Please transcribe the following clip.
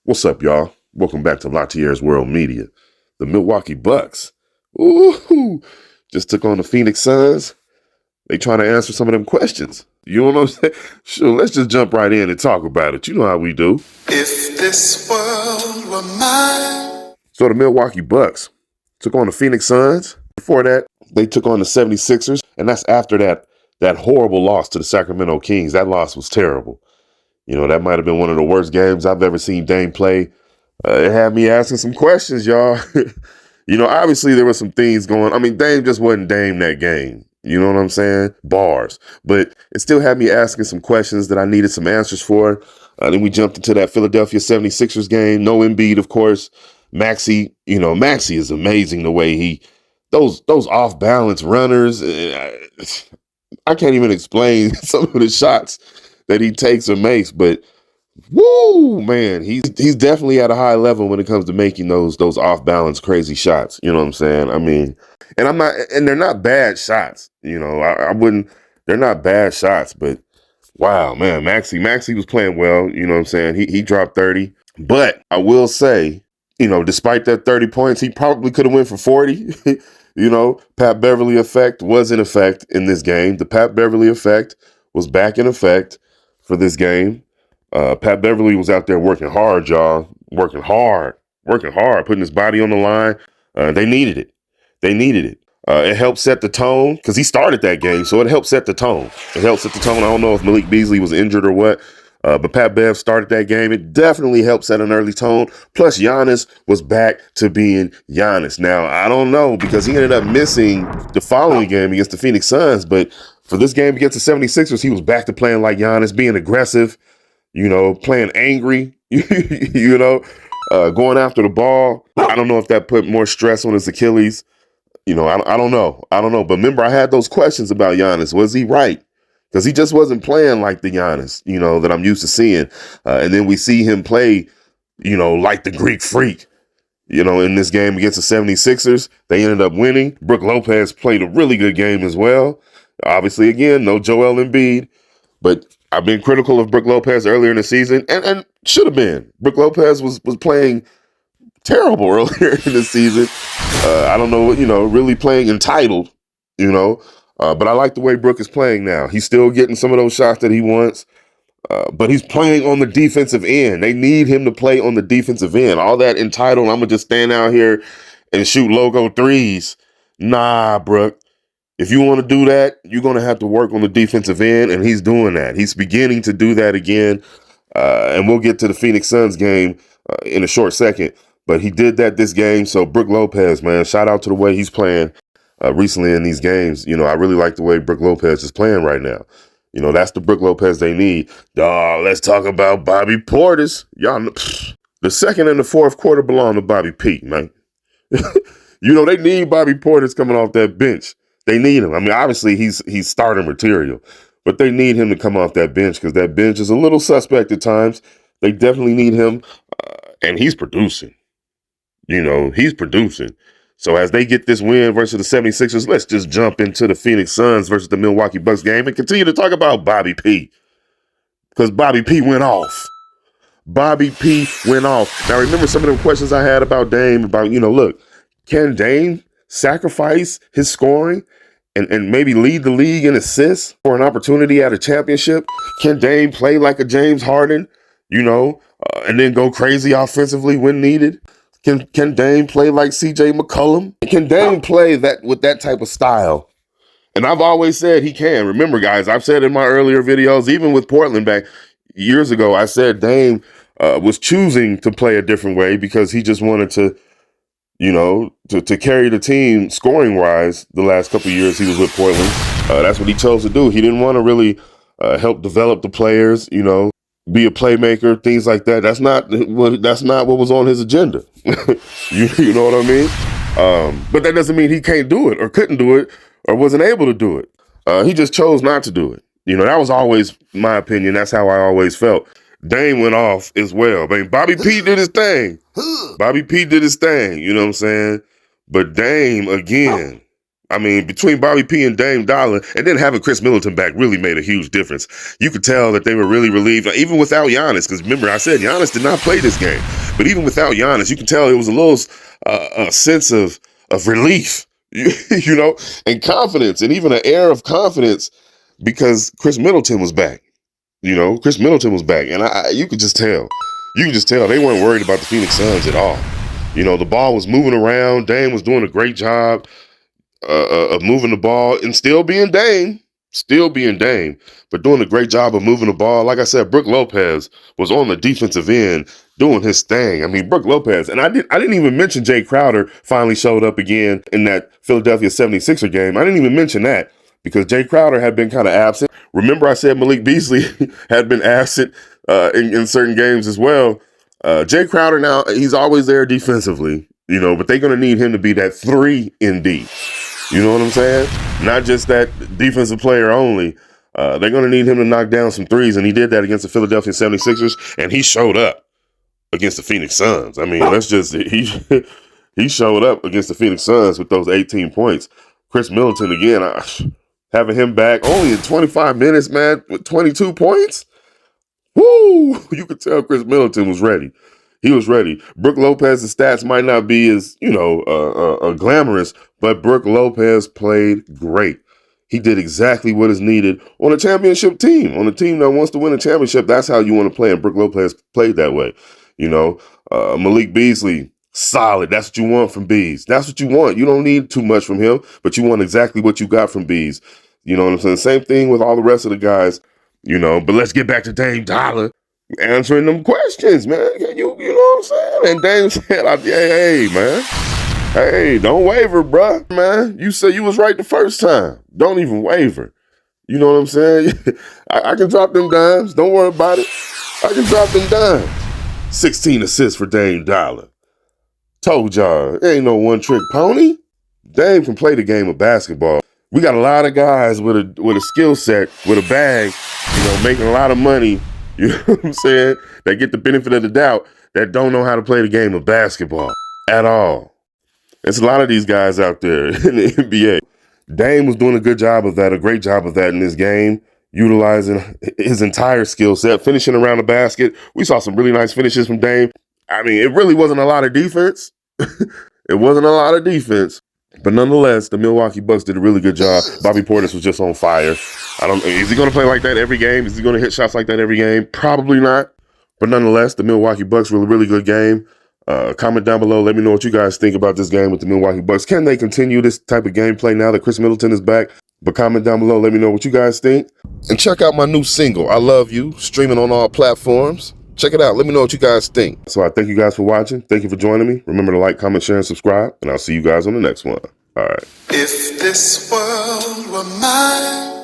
What's up, y'all? Welcome back to Latier's World Media. The Milwaukee Bucks, ooh, just took on the Pheonix Suns. They trying to answer some of them questions. You know what I'm saying? Sure, let's just jump right in and talk about it. You know how we do. If this world were mine. So the Milwaukee Bucks took on the Pheonix Suns. Before that, they took on the 76ers, and that's after that horrible loss to the Sacramento Kings. That loss was terrible. You know, that might have been one of the worst games I've ever seen Dame play. It had me asking some questions, y'all. You know, obviously there were some things going. I mean, Dame just wasn't Dame that game. You know what I'm saying? Bars. But it still had me asking some questions that I needed some answers for. Then we jumped into that Philadelphia 76ers game. No Embiid, of course. Maxey is amazing the way those off-balance runners. I can't even explain some of the shots that he takes or makes, but woo, man, he's definitely at a high level when it comes to making those off-balance crazy shots. You know what I'm saying? I mean, and they're not bad shots. You know, I wouldn't. They're not bad shots, but wow, man, Maxey was playing well. You know what I'm saying? He dropped 30, but I will say, you know, despite that 30 points, he probably could have went for 40. You know, Pat Beverly effect was in effect in this game. The Pat Beverly effect was back in effect for this game. Pat Beverly was out there working hard, y'all. Working hard, putting his body on the line. They needed it. It helped set the tone because he started that game, so it helped set the tone. I don't know if Malik Beasley was injured or what, but Pat Bev started that game. It definitely helped set an early tone. Plus, Giannis was back to being Giannis. Now, I don't know because he ended up missing the following game against the Pheonix Suns, but for this game against the 76ers, he was back to playing like Giannis, being aggressive, you know, playing angry, you know, going after the ball. I don't know if that put more stress on his Achilles. You know, I don't know. But remember, I had those questions about Giannis. Was he right? Because he just wasn't playing like the Giannis, you know, that I'm used to seeing. And then we see him play, you know, like the Greek freak. You know, in this game against the 76ers, they ended up winning. Brook Lopez played a really good game as well. Obviously, again, no Joel Embiid. But I've been critical of Brook Lopez earlier in the season, and should have been. Brook Lopez was playing terrible earlier in the season. I don't know, you know, really playing entitled, you know. But I like the way Brook is playing now. He's still getting some of those shots that he wants, but he's playing on the defensive end. They need him to play on the defensive end. All that entitled, I'm going to just stand out here and shoot logo threes. Nah, Brook. If you want to do that, you're going to have to work on the defensive end, and he's doing that. He's beginning to do that again, and we'll get to the Pheonix Suns game in a short second. But he did that this game, so Brook Lopez, man, shout out to the way he's playing recently in these games. You know, I really like the way Brook Lopez is playing right now. You know, that's the Brook Lopez they need. Let's talk about Bobby Portis. Y'all, the second and the fourth quarter belong to Bobby P, man. You know, they need Bobby Portis coming off that bench. They need him. I mean, obviously he's starter material, but they need him to come off that bench because that bench is a little suspect at times. They definitely need him, and he's producing. You know, he's producing. So as they get this win versus the 76ers, let's just jump into the Pheonix Suns versus the Milwaukee Bucks game and continue to talk about Bobby P. Because Bobby P went off. Now, remember some of the questions I had about Dame, about, you know, look, can Dame sacrifice his scoring and maybe lead the league in assists for an opportunity at a championship? Can Dame play like a James Harden, you know, and then go crazy offensively when needed? Can Dame play like CJ McCollum? Can Dame play that with that type of style? And I've always said he can. Remember, guys, I've said in my earlier videos, even with Portland back years ago, I said Dame was choosing to play a different way because he just wanted to, you know, to carry the team scoring wise. The last couple of years he was with Portland, that's what he chose to do. He didn't want to really help develop the players, you know, be a playmaker, things like that. That's not what was on his agenda. You know what I mean? But that doesn't mean he can't do it or couldn't do it or wasn't able to do it. He just chose not to do it. You know, that was always my opinion. That's how I always felt. Dame went off as well. I mean, Bobby P did his thing. You know what I'm saying? But Dame, again, I mean, between Bobby P and Dame Dollar, and then having Chris Middleton back really made a huge difference. You could tell that they were really relieved, even without Giannis, because remember, I said Giannis did not play this game. But even without Giannis, you can tell it was a little a sense of relief, you know, and confidence, and even an air of confidence because Chris Middleton was back. You know, Chris Middleton was back, and you could just tell. You could just tell they weren't worried about the Pheonix Suns at all. You know, the ball was moving around. Dame was doing a great job of moving the ball and still being Dame, but doing a great job of moving the ball. Like I said, Brook Lopez was on the defensive end doing his thing. I mean, Brook Lopez, and I didn't even mention Jay Crowder finally showed up again in that Philadelphia 76er game. I didn't even mention that because Jay Crowder had been kind of absent. Remember I said Malik Beasley had been absent in certain games as well. Jay Crowder now, he's always there defensively, you know, but they're going to need him to be that 3 and D. You know what I'm saying? Not just that defensive player only. They're going to need him to knock down some threes, and he did that against the Philadelphia 76ers, and he showed up against the Pheonix Suns. I mean, he showed up against the Pheonix Suns with those 18 points. Chris Middleton, again, having him back only in 25 minutes, man, with 22 points. Woo! You could tell Chris Middleton was ready. He was ready. Brook Lopez's stats might not be as, you know, glamorous, but Brook Lopez played great. He did exactly what is needed on a championship team, on a team that wants to win a championship. That's how you want to play, and Brook Lopez played that way. You know, Malik Beasley, solid. That's what you want from Bees. That's what you want. You don't need too much from him, but you want exactly what you got from Bees. You know what I'm saying? Same thing with all the rest of the guys, you know, but let's get back to Dame Dollar. Answering them questions, man. You know what I'm saying? And Dame said, hey, man. Hey, don't waver, bruh, man. You said you was right the first time. Don't even waver. You know what I'm saying? I can drop them dimes. Don't worry about it. I can drop them dimes. 16 assists for Dame Dollar. Told y'all, ain't no one-trick pony. Dame can play the game of basketball. We got a lot of guys with a skill set, with a bag, you know, making a lot of money. You know what I'm saying? That get the benefit of the doubt that don't know how to play the game of basketball at all. There's a lot of these guys out there in the NBA. Dame was doing a good job of that, a great job of that in this game, utilizing his entire skill set, finishing around the basket. We saw some really nice finishes from Dame. I mean, it really wasn't a lot of defense. It wasn't a lot of defense. But nonetheless, the Milwaukee Bucks did a really good job. Bobby Portis was just on fire. Is he going to play like that every game? Is he going to hit shots like that every game? Probably not. But nonetheless, the Milwaukee Bucks were a really good game. Comment down below. Let me know what you guys think about this game with the Milwaukee Bucks. Can they continue this type of gameplay now that Chris Middleton is back? But comment down below. Let me know what you guys think. And check out my new single, I Love You, streaming on all platforms. Check it out. Let me know what you guys think. So I thank you guys for watching. Thank you for joining me. Remember to like, comment, share, and subscribe. And I'll see you guys on the next one. All right. If this world were mine.